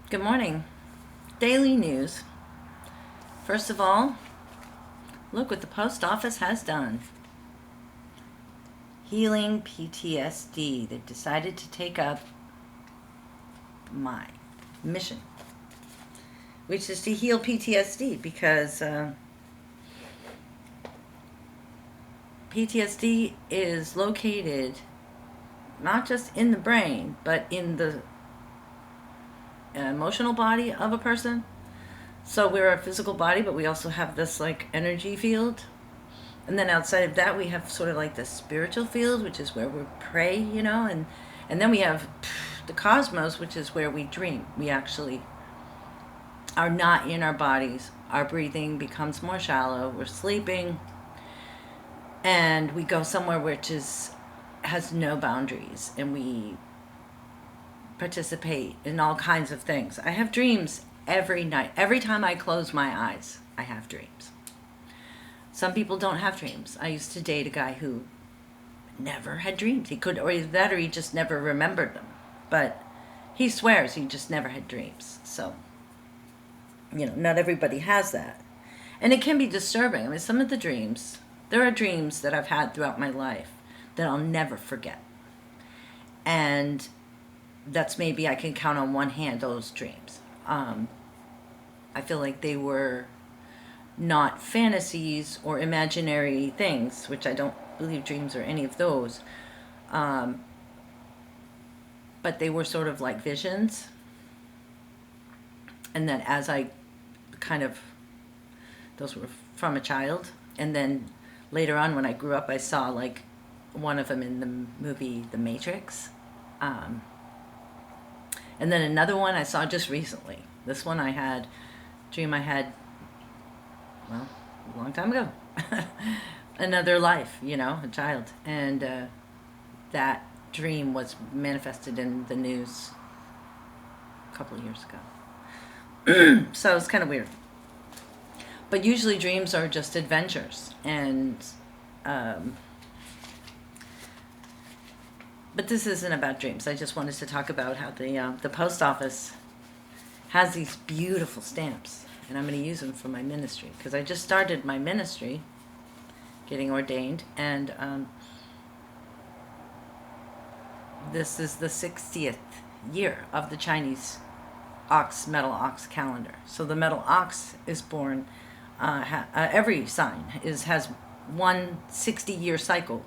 Good morning. Daily news. First of all, look what the post office has done. Healing PTSD. They've decided to take up my mission, which is to heal PTSD because PTSD is located not just in the brain, but in the emotional body of a person. So we're a physical body, but we also have this like energy field. And then outside of that, we have sort of like the spiritual field, which is where we pray, and then we have the cosmos, which is where we dream. We actually are not in our bodies. Our breathing becomes more shallow. We're sleeping, and we go somewhere which is has no boundaries, and we participate in all kinds of things. I have dreams every night. Every time I close my eyes, I have dreams. Some people don't have dreams. I used to date a guy who never had dreams. He could, or either that, or he just never remembered them. But he swears he just never had dreams. So, not everybody has that. And it can be disturbing. I mean, some of the dreams, there are dreams that I've had throughout my life that I'll never forget. And that's maybe I can count on one hand those dreams. I feel like they were not fantasies or imaginary things, which I don't believe dreams are any of those. But they were sort of like visions. And then as I those were from a child. And then later on when I grew up, I saw like one of them in the movie The Matrix. And then another one I saw just recently. This one dream I had, well, a long time ago. Another life, a child. And that dream was manifested in the news a couple of years ago. So it's kind of weird. But usually dreams are just adventures. But this isn't about dreams. I just wanted to talk about how the post office has these beautiful stamps, and I'm going to use them for my ministry because I just started my ministry, getting ordained, and this is the 60th year of the Chinese metal ox calendar. So the metal ox is born. Every sign has one 60-year cycle.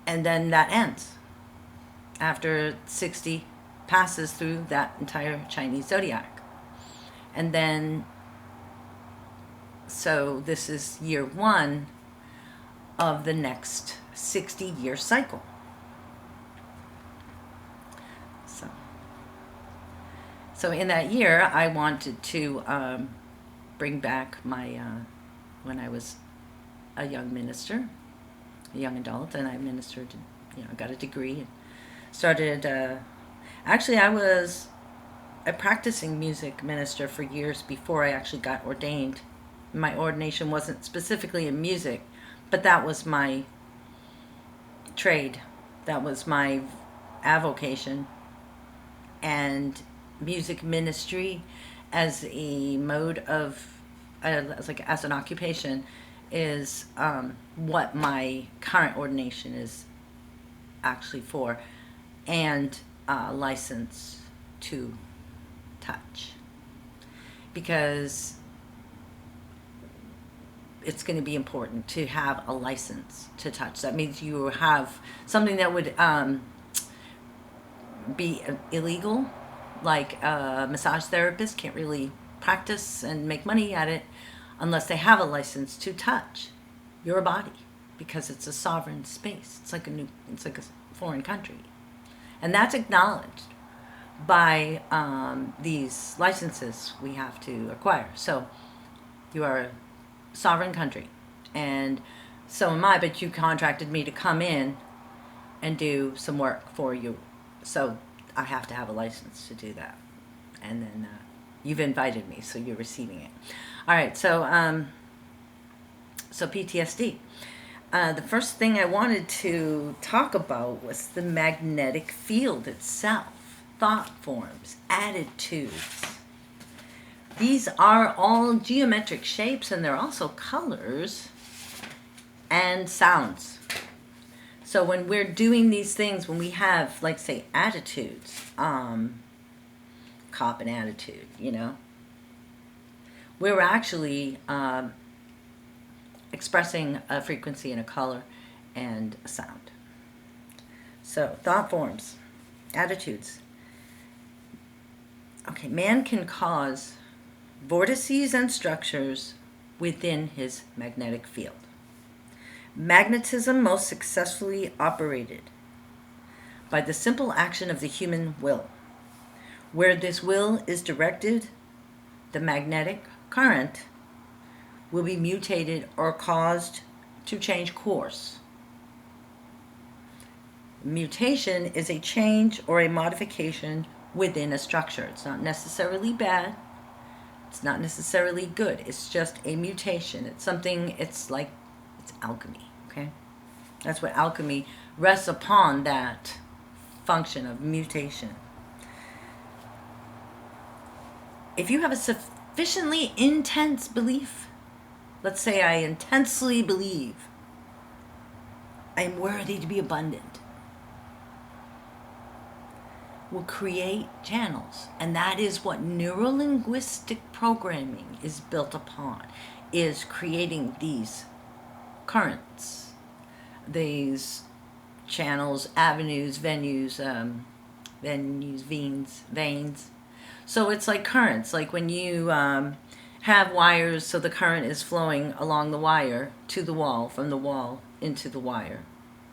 And then that ends after 60 passes through that entire Chinese zodiac. And then, so this is year one of the next 60-year cycle. So in that year, I wanted to bring back my, when I was a young minister, a young adult, and I ministered, got a degree and started, actually I was a practicing music minister for years before I actually got ordained. My ordination wasn't specifically in music, but that was my trade. That was my avocation. And music ministry as a mode of, as an occupation, is what my current ordination is actually for, and license to touch, because it's going to be important to have a license to touch. That means you have something that would be illegal, like a massage therapist can't really practice and make money at it unless they have a license to touch your body, because it's a sovereign space. It's like a foreign country, and that's acknowledged by these licenses we have to acquire. So you are a sovereign country, and so am I. But you contracted me to come in and do some work for you, so I have to have a license to do that. And then you've invited me, so you're receiving it. All right, so PTSD. The first thing I wanted to talk about was the magnetic field itself. thought forms, attitudes. These are all geometric shapes, and they're also colors and sounds. So when we're doing these things, when we have, like, say, attitudes, cop and attitude, we're actually expressing a frequency and a color and a sound. So thought forms, attitudes. Okay, man can cause vortices and structures within his magnetic field. Magnetism most successfully operated by the simple action of the human will. Where this will is directed, the magnetic current will be mutated or caused to change course. Mutation is a change or a modification within a structure. It's not necessarily bad. It's not necessarily good. It's just a mutation. It's something, it's alchemy, okay? That's what alchemy rests upon, that function of mutation. If you have a sufficiently intense belief, let's say I intensely believe I am worthy to be abundant, will create channels. And that is what neurolinguistic programming is built upon, is creating these currents, these channels, avenues, venues, veins. So it's like currents, like when you have wires, so the current is flowing along the wire to the wall, from the wall into the wire.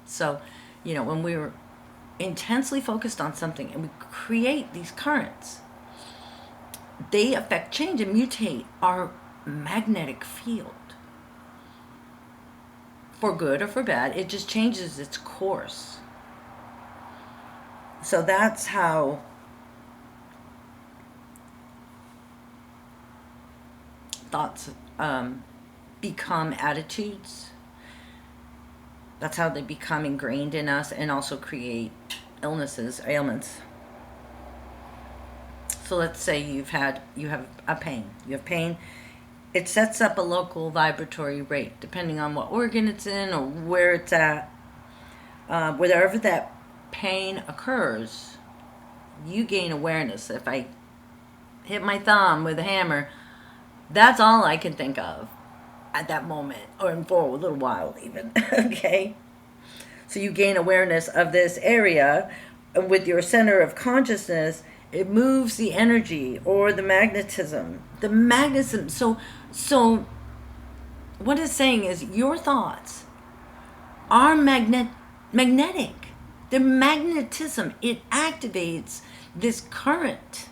So, when we're intensely focused on something and we create these currents, they affect change and mutate our magnetic field. For good or for bad, it just changes its course. So that's how thoughts become attitudes. That's how they become ingrained in us and also create ailments. So let's say you have a pain. You have pain. It sets up a local vibratory rate, depending on what organ it's in or where it's at. Wherever that pain occurs, you gain awareness. If I hit my thumb with a hammer, that's all I can think of at that moment, or for a little while even, okay? So you gain awareness of this area with your center of consciousness. It moves the energy or the magnetism. So what it's saying is your thoughts are magnetic. They're magnetism. It activates this current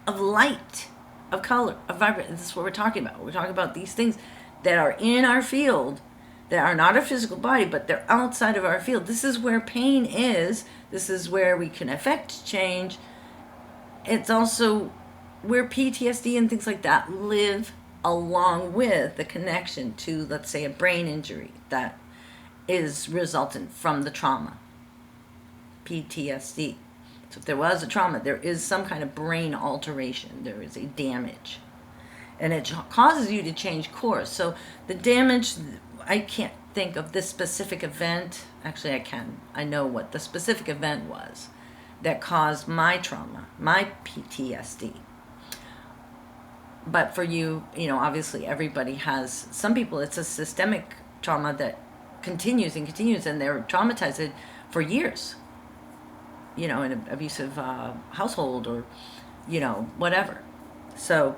of light, of color, of vibration. This is what we're talking about. We're talking about these things that are in our field, that are not our physical body, but they're outside of our field. This is where pain is. This is where we can affect change. It's also where PTSD and things like that live, along with the connection to, let's say, a brain injury that is resultant from the trauma. PTSD. So if there was a trauma, there is some kind of brain alteration. There is a damage. And it causes you to change course. So the damage, I can't think of this specific event. Actually, I can. I know what the specific event was that caused my trauma, my PTSD. But for you, obviously everybody has, some people it's a systemic trauma that continues and continues, and they're traumatized for years. In an abusive household or, whatever. So,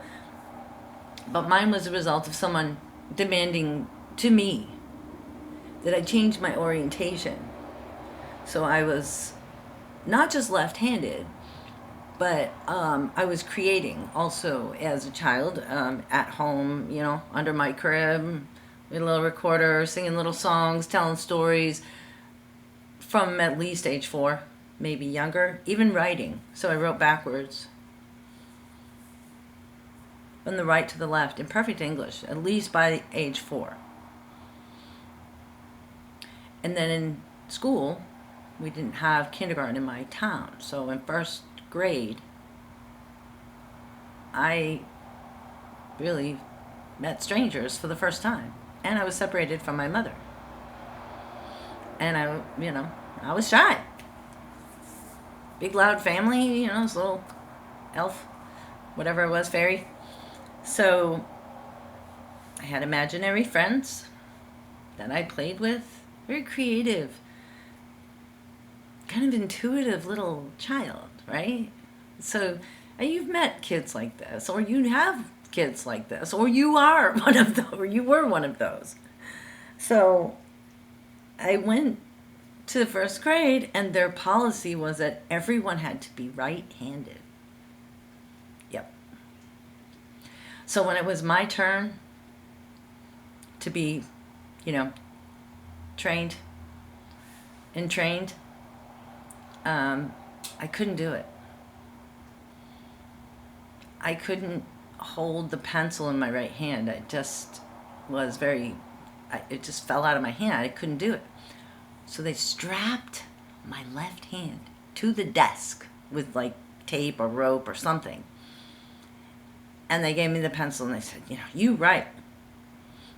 but mine was a result of someone demanding to me that I change my orientation. So I was not just left-handed, but I was creating also as a child at home, under my crib, with a little recorder, singing little songs, telling stories from at least age 4. Maybe younger, even writing. So I wrote backwards, from the right to the left, in perfect English, at least by age 4. And then in school, we didn't have kindergarten in my town. So in first grade, I really met strangers for the first time. And I was separated from my mother. And I was shy. Big loud family, this little elf, whatever it was, fairy. So I had imaginary friends that I played with. Very creative, kind of intuitive little child, right? So you've met kids like this, or you have kids like this, or you are one of those, or you were one of those. So I went to the first grade, and their policy was that everyone had to be right-handed. Yep. So when it was my turn to be, trained and trained, I couldn't do it. I couldn't hold the pencil in my right hand. It just was it just fell out of my hand. I couldn't do it. So they strapped my left hand to the desk with like tape or rope or something. And they gave me the pencil and they said, you write.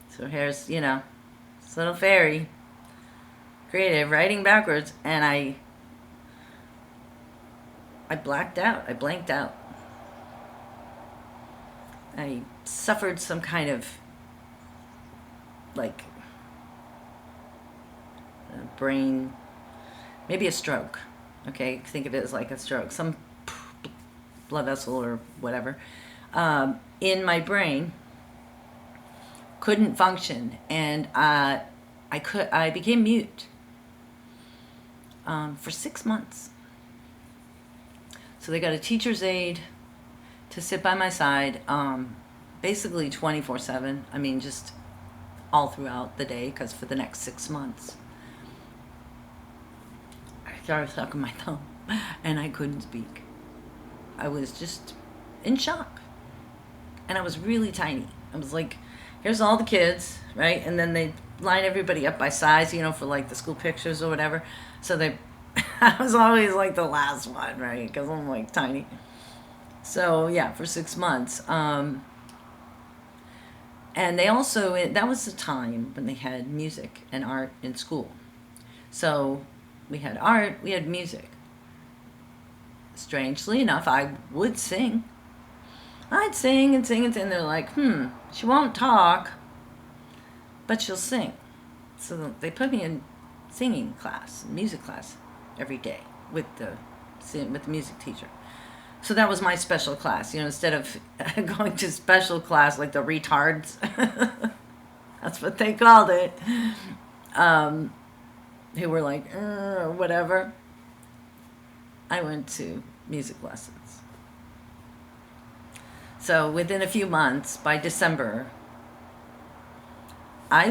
So here's, this little fairy, creative, writing backwards. And I blacked out. I blanked out. I suffered some kind of brain, maybe a stroke. Okay, think of it as like a stroke, some blood vessel or whatever in my brain couldn't function, and I became mute for 6 months. So they got a teacher's aide to sit by my side, basically 24/7. I mean, just all throughout the day, because for the next 6 months, I started sucking my thumb, and I couldn't speak. I was just in shock, and I was really tiny. I was like, here's all the kids, right? And then they line everybody up by size, for like the school pictures or whatever. So I was always like the last one, right? Because I'm like tiny. So yeah, for 6 months. And they also, that was the time when they had music and art in school. So we had art, we had music. Strangely enough, I would sing. I'd sing and sing and sing. And they're like, she won't talk, but she'll sing. So they put me in singing class, music class, every day with the music teacher. So that was my special class, instead of going to special class like the retards. That's what they called it. Who were like, or whatever. I went to music lessons. So within a few months, by December, I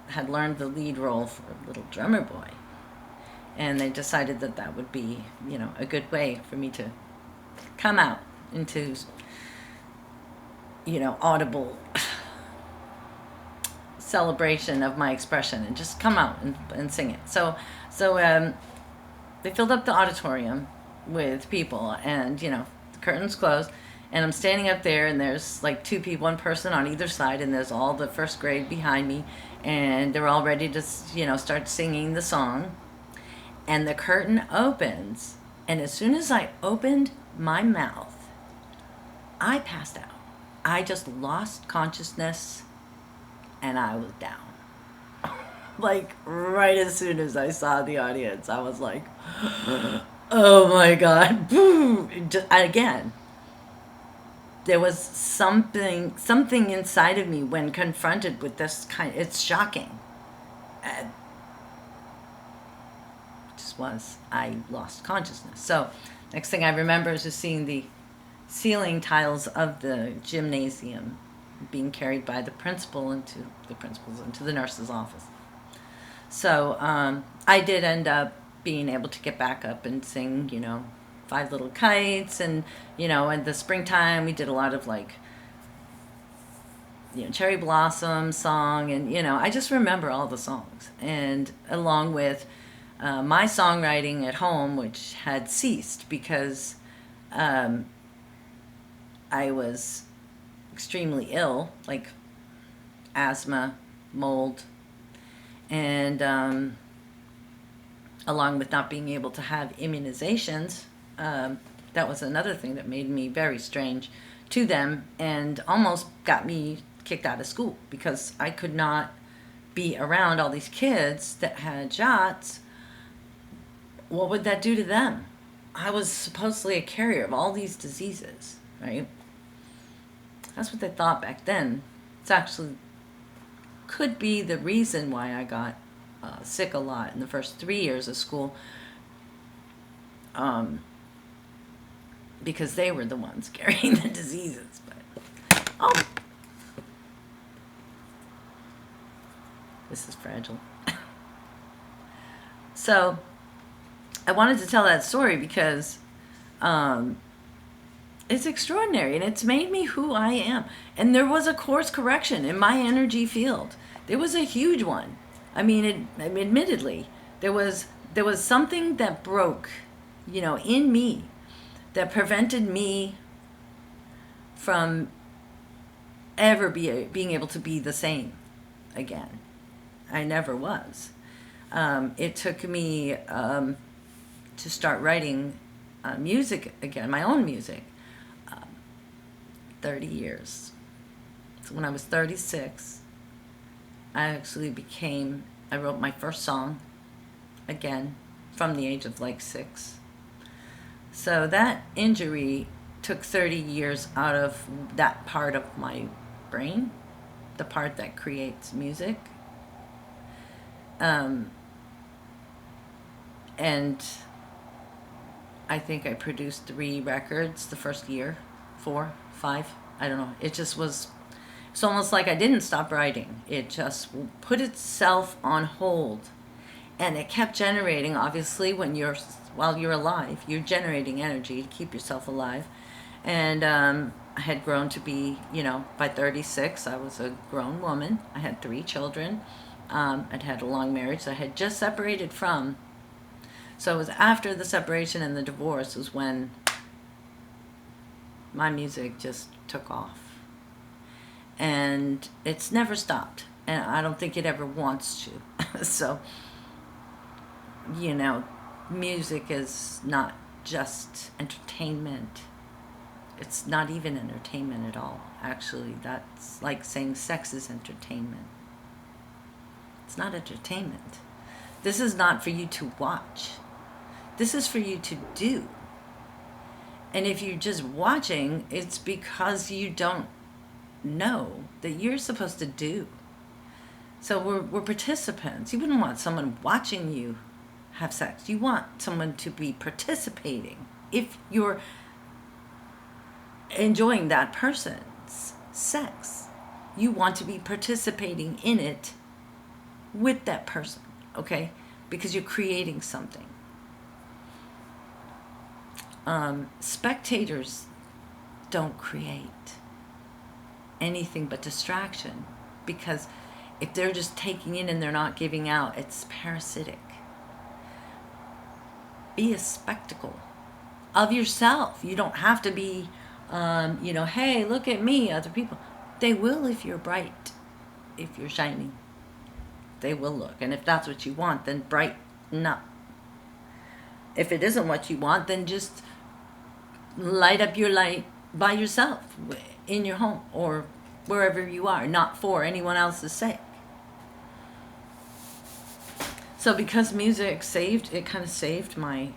had learned the lead role for Little Drummer Boy. And they decided that would be, a good way for me to come out into, audible celebration of my expression and just come out and sing it. So they filled up the auditorium with people, and, the curtains closed, and I'm standing up there, and there's like one person on either side, and there's all the first grade behind me, and they're all ready to, start singing the song. And the curtain opens, and as soon as I opened my mouth, I passed out. I just lost consciousness, and I was down. Like, right as soon as I saw the audience, I was like, oh my God. Boom. Again, there was something inside of me when confronted with this it's shocking. I lost consciousness. So next thing I remember is just seeing the ceiling tiles of the gymnasium being carried by the principals into the nurse's office. So I did end up being able to get back up and sing, Five Little Kites, and in the springtime we did a lot of Cherry Blossom song, and I just remember all the songs, and along with my songwriting at home, which had ceased because I was extremely ill, like asthma, mold, and along with not being able to have immunizations, that was another thing that made me very strange to them and almost got me kicked out of school because I could not be around all these kids that had shots. What would that do to them? I was supposedly a carrier of all these diseases, right? That's what they thought back then. It's actually could be the reason why I got sick a lot in the first 3 years of school, because they were the ones carrying the diseases. But this is fragile. So I wanted to tell that story because it's extraordinary and it's made me who I am. And there was a course correction in my energy field. There was a huge one. I mean, admittedly, there was something that broke, in me that prevented me from ever being able to be the same again. I never was. It took me to start writing music again, my own music, 30 years. So when I was 36, I wrote my first song again from the age of like 6. So that injury took 30 years out of that part of my brain, the part that creates music. And I think I produced 3 records the first year, 4, 5, I don't know. It's almost like I didn't stop writing. It just put itself on hold. And it kept generating, obviously, while you're alive, you're generating energy to keep yourself alive. And I had grown to be, by 36, I was a grown woman. I had 3 children. I'd had a long marriage I had just separated from. So it was after the separation and the divorce was when my music just took off. And it's never stopped. And I don't think it ever wants to. So, music is not just entertainment. It's not even entertainment at all. Actually, that's like saying sex is entertainment. It's not entertainment. This is not for you to watch. This is for you to do. And if you're just watching, it's because you don't know that you're supposed to do. So we're participants. You wouldn't want someone watching you have sex. You want someone to be participating. If you're enjoying that person's sex, you want to be participating in it with that person, okay? Because you're creating something. Spectators don't create anything but distraction, because if they're just taking in and they're not giving out, it's parasitic. Be a spectacle of yourself. You don't have to be, hey, look at me, other people. They will if you're bright, if you're shining. They will look. And if that's what you want, then brighten up. If it isn't what you want, then just light up your light by yourself in your home or wherever you are, not for anyone else's sake. So because music kind of saved my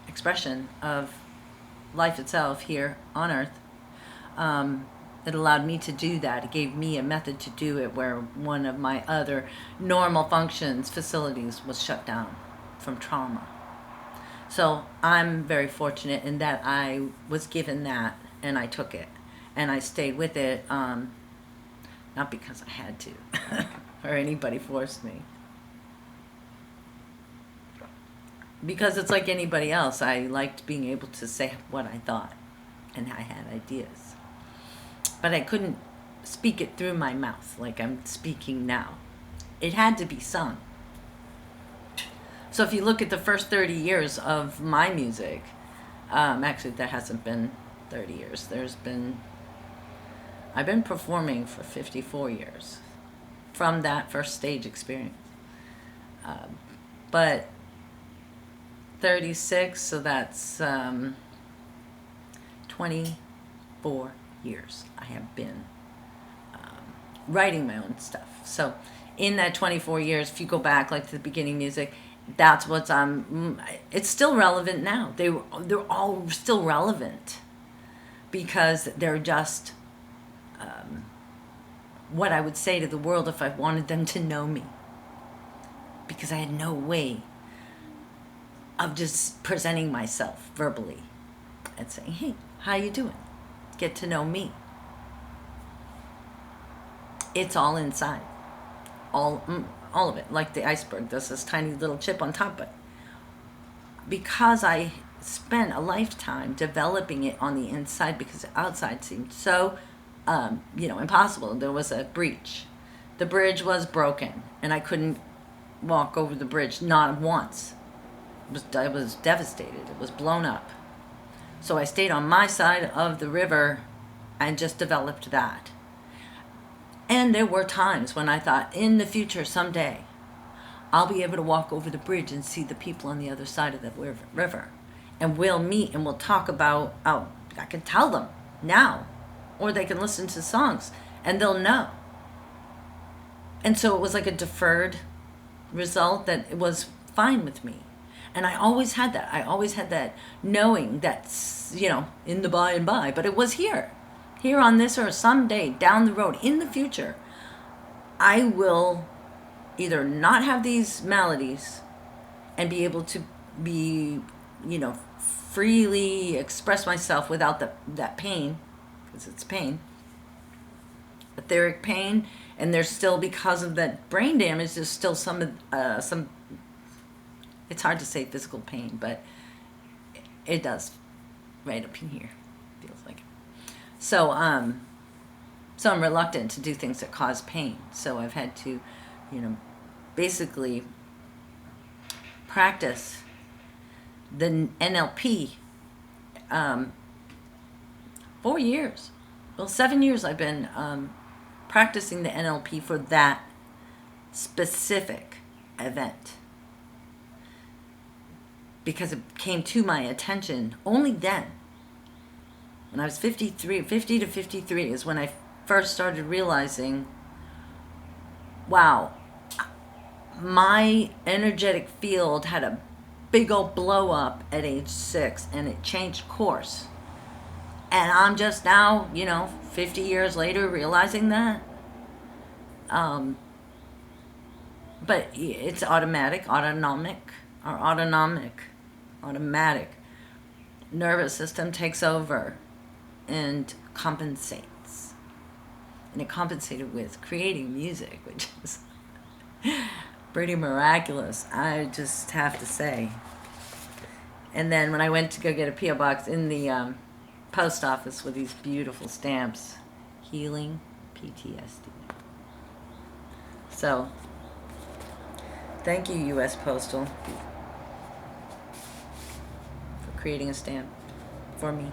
expression of life itself here on Earth. It allowed me to do that. It gave me a method to do it where one of my other normal facilities was shut down from trauma. So I'm very fortunate in that I was given that and I took it and I stayed with it, not because I had to or anybody forced me. Because it's like anybody else, I liked being able to say what I thought and I had ideas. But I couldn't speak it through my mouth like I'm speaking now. It had to be sung. So if you look at the first 30 years of my music, actually that hasn't been 30 years. I've been performing for 54 years from that first stage experience. But 36, so that's 24 years I have been writing my own stuff. So in that 24 years, if you go back like to the beginning music, that's what's it's still relevant now. They're all still relevant because they're just what I would say to the world if I wanted them to know me, because I had no way of just presenting myself verbally and saying, hey, how you doing? Get to know me. It's all inside. All of it, like the iceberg. There's this tiny little chip on top, but because I spent a lifetime developing it on the inside, because the outside seemed so, impossible. There was a breach. The bridge was broken, and I couldn't walk over the bridge, not once. I was devastated. It was blown up. So I stayed on my side of the river and just developed that. And there were times when I thought, in the future, someday, I'll be able to walk over the bridge and see the people on the other side of the river. And we'll meet and we'll talk about, I can tell them now. Or they can listen to songs and they'll know. And so it was like a deferred result that it was fine with me. And I always had that. I always had that knowing that's, in the by and by. But it was here on this earth, someday down the road, in the future, I will either not have these maladies and be able to be, freely express myself without that pain, because it's pain, etheric pain, and there's still, because of that brain damage, there's still some, it's hard to say physical pain, but it does right up in here, feels like it. So I'm reluctant to do things that cause pain. So I've had to, basically practice the NLP 4 years. Well, 7 years I've been practicing the NLP for that specific event, because it came to my attention only then. When I was 50 to 53 is when I first started realizing, wow, my energetic field had a big old blow up at age 6 and it changed course. And I'm just now, 50 years later realizing that. But it's automatic nervous system takes over and compensates. And it compensated with creating music, which is pretty miraculous, I just have to say. And then when I went to go get a P.O. box in the post office with these beautiful stamps, healing PTSD. So, thank you, U.S. Postal, for creating a stamp for me.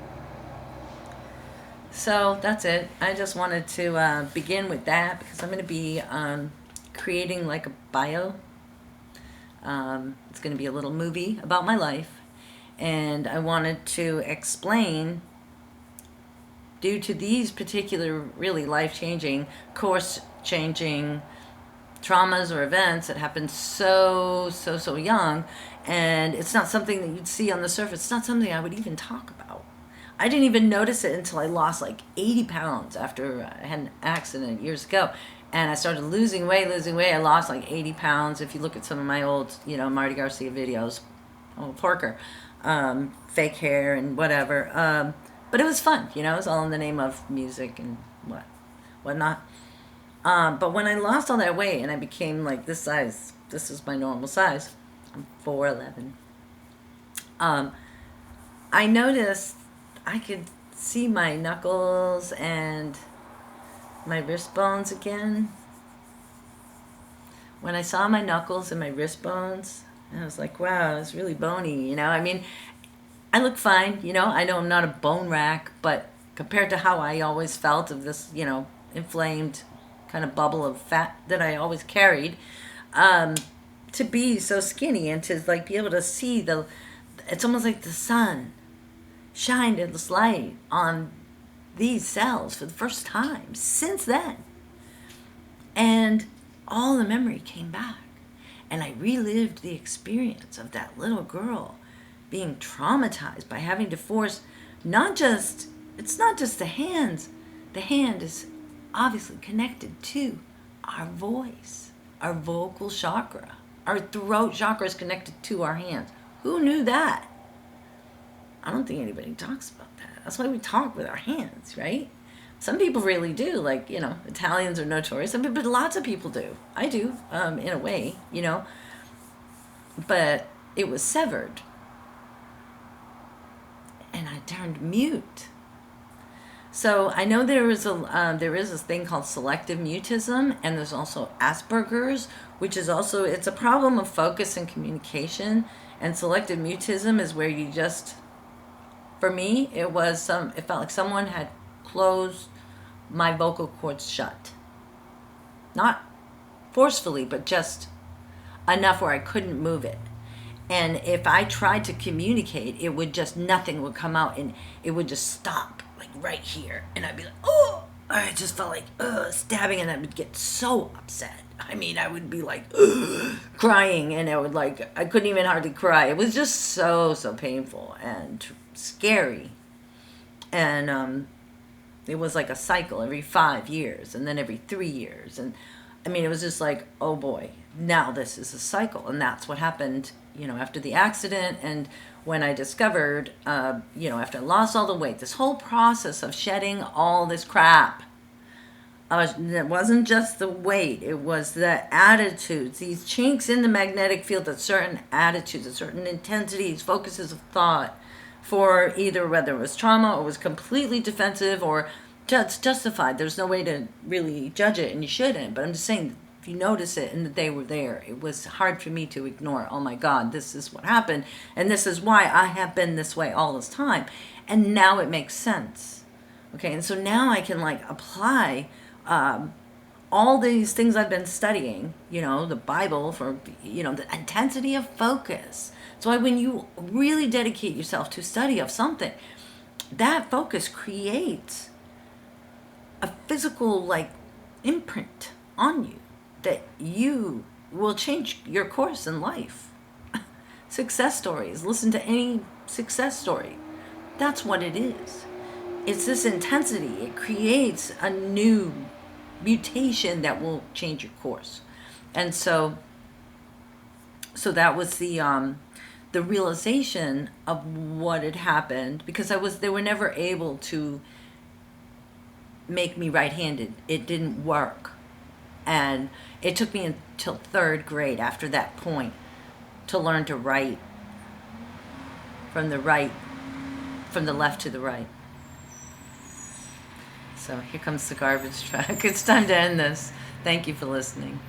So that's it. I just wanted to begin with that because I'm going to be creating like a bio. It's going to be a little movie about my life. And I wanted to explain, due to these particular really life-changing, course-changing traumas or events that happened so young, and it's not something that you'd see on the surface. It's not something I would even talk about. I didn't even notice it until I lost like 80 pounds after I had an accident years ago. And I started losing weight. I lost like 80 pounds. If you look at some of my old, Marty Garcia videos, old Porker, fake hair and whatever. But it was fun, it was all in the name of music and whatnot. But when I lost all that weight and I became like this size, this is my normal size, I'm 4'11". I noticed I could see my knuckles and my wrist bones again. When I saw my knuckles and my wrist bones, And I was like, wow, it's really bony, you know? I mean, I look fine, you know? I know I'm not a bone rack, but compared to how I always felt of this, you know, inflamed kind of bubble of fat that I always carried, um, to be so skinny and to like be able to see it's almost like the sun shined its light on these cells for the first time since then. And all the memory came back. And I relived the experience of that little girl being traumatized by having to force it's not just the hands. The hand is obviously connected to our voice, our vocal chakra. Our throat chakra is connected to our hands. Who knew that? I don't think anybody talks about that. That's why we talk with our hands, right? Some people really do, like, you know, Italians are notorious, but lots of people do. I do, in a way, you know. But it was severed. And I turned mute. So I know there is this thing called selective mutism, and there's also Asperger's, which is also, it's a problem of focus and communication. And selective mutism is where you just, for me, it felt like someone had closed my vocal cords shut. Not forcefully, but just enough where I couldn't move it. And if I tried to communicate, nothing would come out, and it would just stop, like right here. And I'd be like, oh, I just felt like stabbing, and I would get so upset. I mean, I would be like crying, and I couldn't even hardly cry. It was just so painful and scary. And it was like a cycle every 5 years, and then every 3 years. And I mean, it was just like, oh boy, now this is a cycle. And that's what happened, you know, after the accident. And when I discovered, you know, after I lost all the weight, this whole process of shedding all this crap, it wasn't just the weight, it was the attitudes, these chinks in the magnetic field, that certain attitudes, at certain intensities, focuses of thought, for either whether it was trauma or was completely defensive or just justified. There's no way to really judge it, and you shouldn't. But I'm just saying, if you notice it and that they were there, it was hard for me to ignore. Oh my God, this is what happened. And this is why I have been this way all this time. And now it makes sense. Okay, and so now I can like apply all these things I've been studying, you know, the Bible, for, you know, the intensity of focus. So when you really dedicate yourself to study of something, that focus creates a physical like imprint on you that you will change your course in life. Success stories. Listen to any success story. That's what it is. It's this intensity. It creates a new mutation that will change your course. And so that was the realization of what had happened, because they were never able to make me right-handed. It didn't work. And it took me until 3rd grade after that point to learn to write from the left to the right. So here comes the garbage truck. It's time to end this. Thank you for listening.